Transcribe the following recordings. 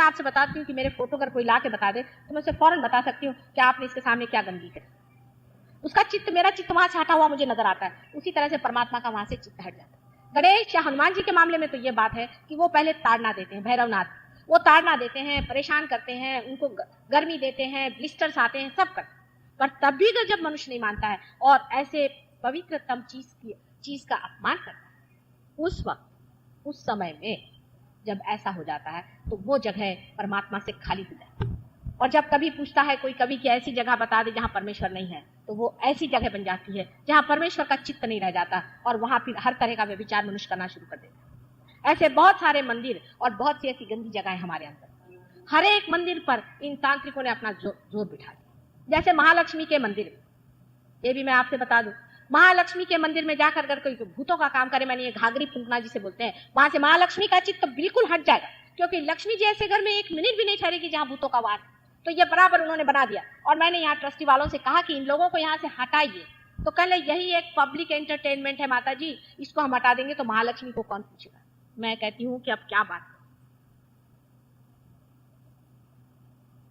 आपसे बताती हूँ कि मेरे फोटो अगर कोई ला के बता दे तो मैं उसे फौरन बता सकती हूँ कि आपने इसके सामने क्या गंदगी करी। उसका चित्त, मेरा चित्त वहां से हटा हुआ मुझे नजर आता है, उसी तरह से परमात्मा का वहां से चित्त हट जाता है। गणेश या हनुमान जी के मामले में तो ये बात है कि वो पहले ताड़ना देते हैं, भैरवनाथ, वो ताड़ना देते हैं, परेशान करते हैं, उनको गर्मी देते हैं, ब्लिस्टर्स आते हैं, सब करते हैं। पर तब भी जब मनुष्य नहीं मानता है और ऐसे पवित्रतम चीज का अपमान करता है, उस वक्त, उस समय में जब ऐसा हो जाता है तो वो जगह परमात्मा से खाली हो जाती है। और जब कभी पूछता है कोई कवि कि ऐसी जगह बता दे जहां परमेश्वर नहीं है, तो वो ऐसी जगह बन जाती है जहां परमेश्वर का चित्त नहीं रह जाता और वहां फिर हर तरह का व्यभिचार मनुष्य करना शुरू कर देता है। ऐसे बहुत सारे मंदिर और बहुत सी ऐसी गंदी जगहें हमारे अंदर, हर एक मंदिर पर इन तांत्रिकों ने अपना जोर बिठा दिया। जैसे महालक्ष्मी के मंदिर में, ये भी मैं आपसे बता दूं, महालक्ष्मी के मंदिर में जाकर अगर कोई भूतों का काम करे, मैंने ये घाघरी फूंकना जिसे बोलते हैं, वहां से महालक्ष्मी का चित्त तो बिल्कुल हट जाएगा, क्योंकि लक्ष्मी जी ऐसे घर में एक मिनट भी नहीं ठहरेगी जहां भूतों का वास। तो ये बराबर उन्होंने बना दिया। और मैंने यहाँ ट्रस्टी वालों से कहा कि इन लोगों को यहाँ से हटाइए, तो कह ले यही एक पब्लिक एंटरटेनमेंट है माता जी, इसको हम हटा देंगे तो महालक्ष्मी को कौन पूछेगा। मैं कहती हूँ कि अब क्या बात,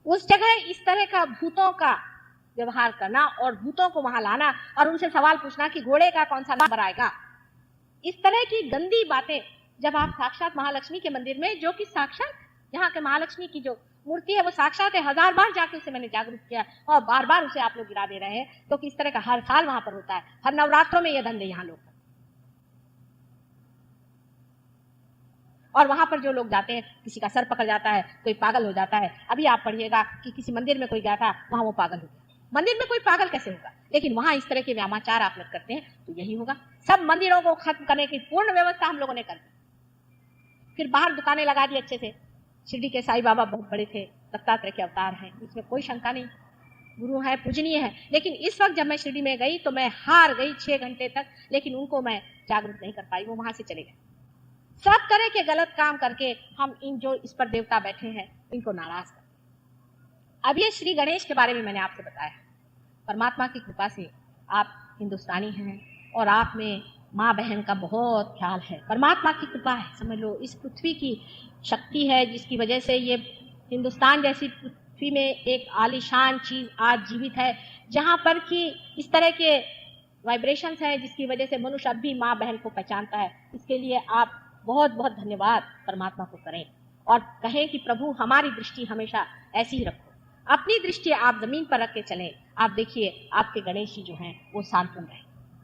उस जगह इस तरह का भूतों का व्यवहार करना और भूतों को वहां लाना और उनसे सवाल पूछना कि घोड़े का कौन सा नंबर आएगा, इस तरह की गंदी बातें जब आप साक्षात महालक्ष्मी के मंदिर में, जो कि साक्षात यहाँ के महालक्ष्मी की जो मूर्ति है वो साक्षात है, 1000 बार जाके उसे मैंने जागरूक किया और बार बार उसे आप लोग गिरा दे रहे हैं, तो किस तरह का हर साल वहां पर होता है, हर नवरात्रों में ये धंधे यहाँ लोग। और वहां पर जो लोग जाते हैं, किसी का सर पकड़ जाता है, कोई पागल हो जाता है। अभी आप पढ़िएगा कि किसी मंदिर में कोई गया था, वहां वो पागल हो गया। मंदिर में कोई पागल कैसे होगा, लेकिन वहां इस तरह के व्यामाचार आप लोग करते हैं तो यही होगा। सब मंदिरों को खत्म करने की पूर्ण व्यवस्था हम लोगों ने कर दी, फिर बाहर दुकानें लगा दी अच्छे से। शिरडी के साईं बाबा बहुत बड़े थे, दत्तात्रेय के अवतार हैं, इसमें कोई शंका नहीं, गुरु है, पूजनीय है। लेकिन इस वक्त जब मैं शिरडी में गई तो मैं हार गई 6 घंटे तक, लेकिन उनको मैं जागरूक नहीं कर पाई, वो वहां से चले गए। सब तरह के गलत काम करके हम इन जो इस पर देवता बैठे हैं इनको नाराज कर। अब ये श्री गणेश के बारे में मैंने आपसे बताया, परमात्मा की कृपा से आप हिंदुस्तानी हैं और आप में माँ बहन का बहुत ख्याल है, परमात्मा की कृपा है, समझ लो। इस पृथ्वी की शक्ति है जिसकी वजह से ये हिंदुस्तान जैसी पृथ्वी में एक आलीशान चीज आज जीवित है, जहां पर कि इस तरह के वाइब्रेशंस हैं जिसकी वजह से मनुष्य अब भी माँ बहन को पहचानता है। इसके लिए आप बहुत बहुत धन्यवाद परमात्मा को करें और कहें कि प्रभु हमारी दृष्टि हमेशा ऐसी ही रखो, अपनी दृष्टि आप जमीन पर रख के चलें। आप देखिए आपके गणेश जी जो हैं वो सांत्वन रहे,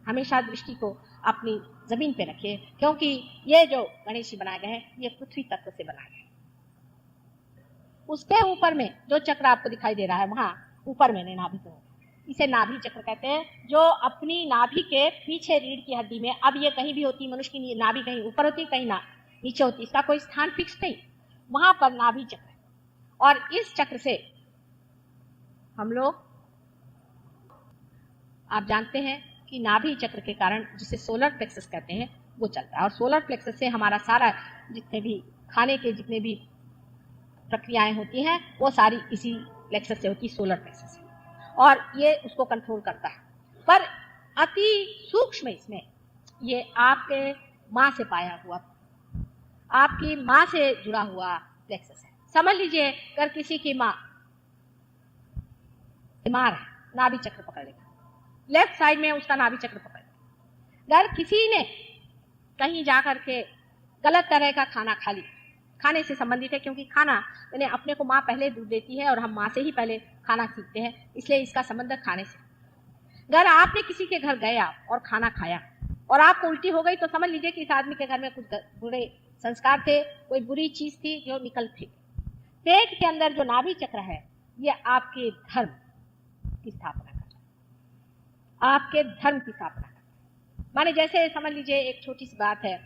हमेशा दृष्टि को अपनी जमीन पे रखिए, क्योंकि ये जो गणेश जी बनाए गए हैं ये पृथ्वी तत्व से बनाए गए। उसके ऊपर में जो चक्र आपको दिखाई दे रहा है, वहां ऊपर में नाभि को, इसे नाभि चक्र कहते हैं, जो अपनी नाभि के पीछे रीढ़ की हड्डी में, अब ये कहीं भी होती, मनुष्य की नाभि कहीं ऊपर होती कहीं नीचे होती, इसका कोई स्थान फिक्स नहीं, वहां पर नाभि चक्र है। और इस चक्र से हम लोग, आप जानते हैं कि नाभि चक्र के कारण जिसे सोलर प्लेक्सस कहते हैं वो चलता है, और सोलर प्लेक्सस से हमारा सारा जितने भी खाने के जितने भी प्रक्रियाएं होती हैं वो सारी इसी प्लेक्सस से होती है, सोलर प्लेक्सस से, और ये उसको कंट्रोल करता है। पर अति सूक्ष्म इसमें ये आपके माँ से पाया हुआ, आपकी माँ से जुड़ा हुआ प्लेक्सस है। समझ लीजिए अगर किसी की माँ बीमार है, नाभि चक्र पकड़ लेगा, लेफ्ट साइड में उसका नाभि चक्र पकड़ लेगा। अगर किसी ने कहीं जाकर के गलत तरह का खाना खा लिया, खाने से संबंधित है, क्योंकि खाना मैंने अपने को माँ पहले दूध देती है और हम माँ से ही पहले खाना सीखते हैं, इसलिए इसका संबंध खाने से। अगर आपने किसी के घर गया और खाना खाया और आपको उल्टी हो गई तो समझ लीजिए कि इस आदमी के घर में कुछ बुरे संस्कार थे, कोई बुरी चीज थी जो निकल थी। पेट के अंदर जो नाभि चक्र है ये आपके धर्म की स्थापना करता है, आपके धर्म की स्थापना करता है। माने जैसे समझ लीजिए एक छोटी सी बात है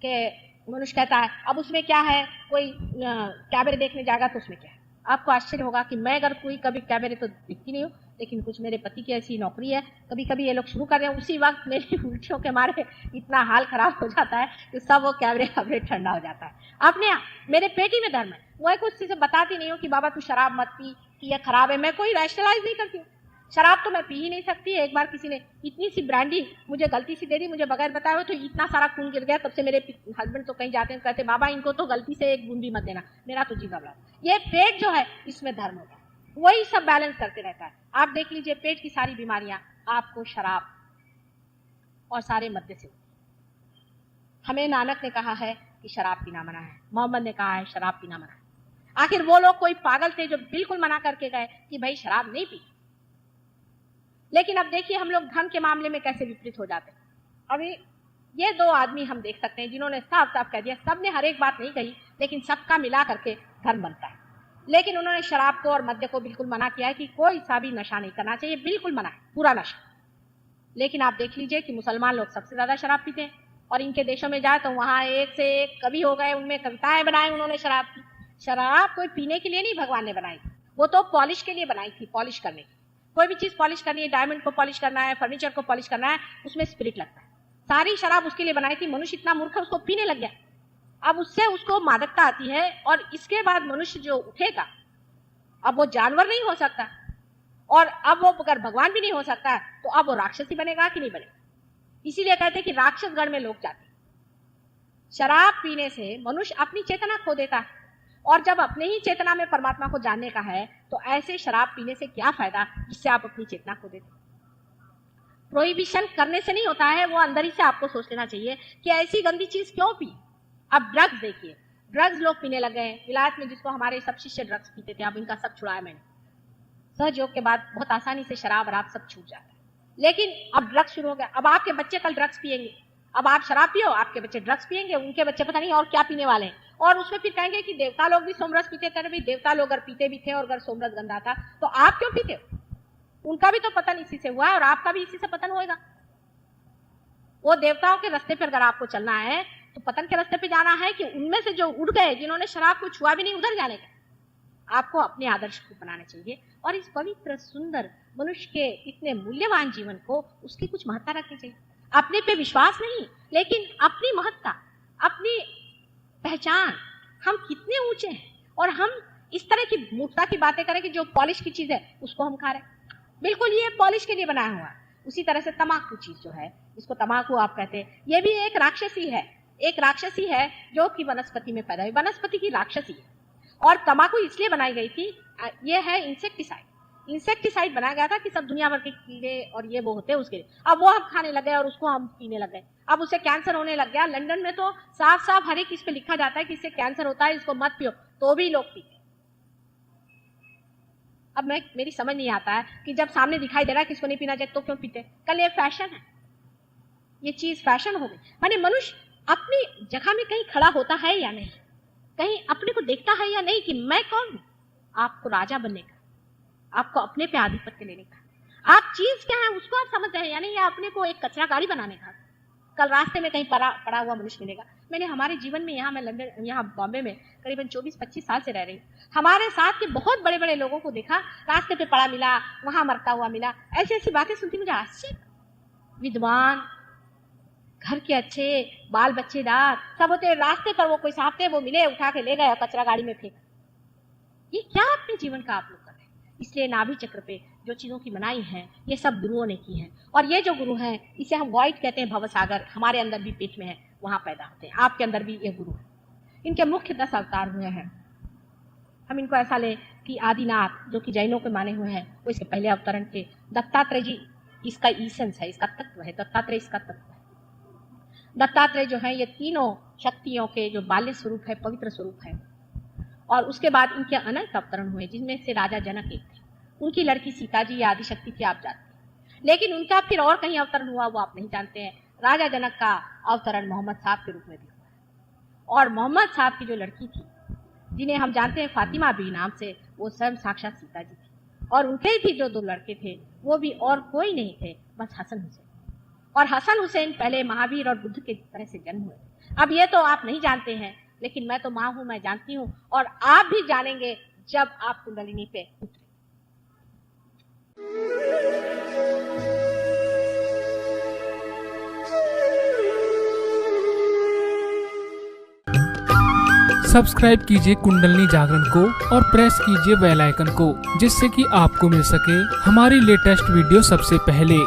कि मनुष्य कहता है अब उसमें क्या है, कोई कैमरे देखने जाएगा तो उसमें क्या है। आपको आश्चर्य होगा कि मैं अगर कोई कभी कैमरे तो दिखती नहीं हूँ, लेकिन कुछ मेरे पति की ऐसी नौकरी है, कभी कभी ये लोग शुरू कर रहे हैं, उसी वक्त मेरी उल्टियों के मारे इतना हाल खराब हो जाता है कि सब वो कैमरे ठंडा हो जाता है। अपने मेरे पेटी में धर्म है, वो कुछ चीजें बताती नहीं हूँ कि बाबा तू शराब मत पी कि यह खराब है, मैं कोई रैशनलाइज नहीं करती हूँ। शराब तो मैं पी ही नहीं सकती। एक बार किसी ने इतनी सी ब्रांडी मुझे गलती से दे दी, मुझे बगैर बताए हुए, तो इतना सारा खून गिर गया। तब से मेरे हस्बैंड तो कहीं जाते हैं, कहते बाबा इनको तो गलती से एक बूंद भी मत देना, मेरा तो जी घबरा। ये पेट जो है इसमें धर्म होता है, वही सब बैलेंस करते रहता है। आप देख लीजिए पेट की सारी बीमारियां आपको शराब और सारे मद्य से। हमें नानक ने कहा है कि शराब पीना मना है, मोहम्मद ने कहा है शराब पीना मना है। आखिर वो लोग कोई पागल थे जो बिल्कुल मना करके गए कि भाई शराब नहीं पी। लेकिन अब देखिए हम लोग धर्म के मामले में कैसे विपरीत हो जाते हैं। अभी ये दो आदमी हम देख सकते हैं जिन्होंने साफ साफ कह दिया, सबने हर एक बात नहीं कही, लेकिन सबका मिला करके धर्म बनता है। लेकिन उन्होंने शराब को और मद्य को बिल्कुल मना किया है कि कोई सा भी नशा नहीं करना चाहिए, बिल्कुल मना है, पूरा नशा। लेकिन आप देख लीजिए कि मुसलमान लोग सबसे ज्यादा शराब पीते हैं, और इनके देशों में जाए तो वहां एक से एक कवि हो गए, उनमें कविताएं बनाई उन्होंने शराब की। शराब कोई पीने के लिए नहीं भगवान ने बनाई, वो तो पॉलिश के लिए बनाई थी, पॉलिश करने की। कोई भी चीज पॉलिश करनी है, डायमंड को पॉलिश करना है, फर्नीचर को पॉलिश करना है, उसमें स्पिरिट लगता है। सारी शराब उसके लिए बनाई थी। मनुष्य इतना मूर्ख है, उसको पीने लग गया। अब उससे उसको मादकता आती है, और इसके बाद मनुष्य जो उठेगा, अब वो जानवर नहीं हो सकता, और अब वो अगर भगवान भी नहीं हो सकता, तो अब वो राक्षसी बनेगा कि नहीं बनेगा। इसीलिए कहते हैं कि राक्षस गण में लोग जाते हैं। शराब पीने से मनुष्य अपनी चेतना खो देता है, और जब अपने ही चेतना में परमात्मा को जानने का है, तो ऐसे शराब पीने से क्या फायदा जिससे आप अपनी चेतना खो देते। प्रोहिबिशन करने से नहीं होता है, वो अंदर ही से आपको सोच लेना चाहिए कि ऐसी गंदी चीज क्यों पी। अब ड्रग्स देखिए, ड्रग्स लोग पीने लगे हैं। विलायत में जिसको हमारे सब शिष्य ड्रग्स पीते थे, अब इनका सब छुड़ाया मैंने। सहयोग के बाद बहुत आसानी से शराब और सब छूट जाता है। लेकिन अब ड्रग्स शुरू हो गया। अब आपके बच्चे कल ड्रग्स पिएंगे, अब आप शराब पियो, आपके बच्चे ड्रग्स पिएंगे, उनके बच्चे पता नहीं और क्या पीने वाले हैं। और उसमें फिर कहेंगे कि देवता लोग भी सोमरस पीते थे। भी देवता लोग अगर पीते भी थे और अगर सोमरस गंदा था, तो आप क्यों पीते हो? उनका भी तो पतन इसी से हुआ है, और आपका भी इसी से पतन होएगा। वो देवताओं के रास्ते पर अगर आपको चलना है, तो पतन के रास्ते पे जाना है कि उनमें से जो उड़ गए, जिन्होंने शराब को छुआ भी नहीं, उधर जाने का। आपको अपने आदर्श को बनाना चाहिए, और इस पवित्र सुंदर मनुष्य के इतने मूल्यवान जीवन को उसकी कुछ महत्ता रखनी चाहिए। अपने पे विश्वास नहीं, लेकिन अपनी महत्ता, अपनी पहचान, हम कितने ऊंचे हैं। और हम इस तरह की मूर्खता की बातें करें कि जो पॉलिश की चीज है उसको हम खा रहे हैं, बिल्कुल ये पॉलिश के लिए बनाया हुआ है। उसी तरह से तम्बाकू चीज जो है, जिसको तम्बाकू आप कहते हैं, ये भी एक राक्षसी है। एक राक्षसी है जो कि वनस्पति में पैदा हुई, वनस्पति की राक्षसी है। और तम्बाकू इसलिए बनाई गई थी, ये है इंसेक्टिसाइड। इंसेक्टिसाइड बनाया गया था कि सब दुनिया भर के कीड़े और ये वो होते हैं उसके लिए। अब वो हम खाने लगे और उसको हम पीने लग गए। अब उससे कैंसर होने लग गया। लंदन में तो साफ साफ हर एक इस पे लिखा जाता है कि इससे कैंसर होता है, इसको मत पियो, तो भी लोग पीते। अब मेरी समझ नहीं आता है कि जब सामने दिखाई दे रहा है कि इसको नहीं पीना चाहिए, तो क्यों पीते? कल ये फैशन है, ये चीज फैशन हो गई। माने मनुष्य अपनी जगह में कहीं खड़ा होता है या नहीं, कहीं अपने को देखता है या नहीं कि मैं कौन हूं। आपको राजा बनने का, आपको अपने पे आधिपत्य लेने का, आप चीज क्या है उसको आप समझ रहे हैं या नहीं, या अपने को एक कचरा गाड़ी बनाने का। कल रास्ते में कहीं पड़ा हुआ मनुष्य मिलेगा। मैंने हमारे जीवन में, यहाँ मैं लंदन, यहाँ बॉम्बे में करीबन 24-25 साल से रह रही हूँ, हमारे साथ के बहुत बड़े बड़े लोगों को देखा, रास्ते पे पड़ा मिला, वहां मरता हुआ मिला। ऐसी ऐसी बातें सुनती मुझे आश्चर्य। विद्वान, घर के अच्छे, बाल बच्चेदार सब होते, रास्ते पर वो कोई साहब थे, वो मिले, उठा के ले गए, कचरा गाड़ी में फेंक। ये क्या अपने जीवन का आप लोग कर रहे हैं? इसलिए नाभि चक्र पे जो चीजों की मनाई है, ये सब गुरुओं ने की है। और ये जो गुरु हैं, इसे हम वॉइड कहते हैं, भवसागर। हमारे अंदर भी पेट में है, वहां पैदा होते हैं। आपके अंदर भी ये गुरु है। इनके मुख्य 10 अवतार हुए हैं। हम इनको ऐसा ले कि आदिनाथ, जो कि जैनों के माने हुए हैं, वो इसके पहले अवतरण थे। दत्तात्रेय जी इसका ईसेंस है, इसका तत्व है। दत्तात्रेय इसका तत्व है। दत्तात्रेय जो है, ये तीनों शक्तियों के जो बाल्य स्वरूप है, पवित्र स्वरूप है। और उसके बाद इनके अनंत अवतरण हुए, जिनमें से राजा जनक एक थे। उनकी लड़की सीता जी आदिशक्ति थी, आप जानते हैं। लेकिन उनका फिर और कहीं अवतरण हुआ, वो आप नहीं जानते हैं। राजा जनक का अवतरण मोहम्मद साहब के रूप में भी हुआ। और मोहम्मद साहब की जो लड़की थी, जिन्हें हम जानते हैं फातिमा बी नाम से, वो स्वयं साक्षात सीता जी थी। और उनके ही भी जो 2 लड़के थे, वो भी और कोई नहीं थे, बस हसन हुसैन। और हसन हुसैन पहले महावीर और बुद्ध के तरह से जन्म हुए। अब ये तो आप नहीं जानते हैं, लेकिन मैं तो माँ हूं, मैं जानती हूं। और आप भी जानेंगे जब आप कुंडलिनी पे उतरे। सब्सक्राइब कीजिए कुंडलिनी जागरण को और प्रेस कीजिए बेल आइकन को, जिससे कि आपको मिल सके हमारी लेटेस्ट वीडियो सबसे पहले।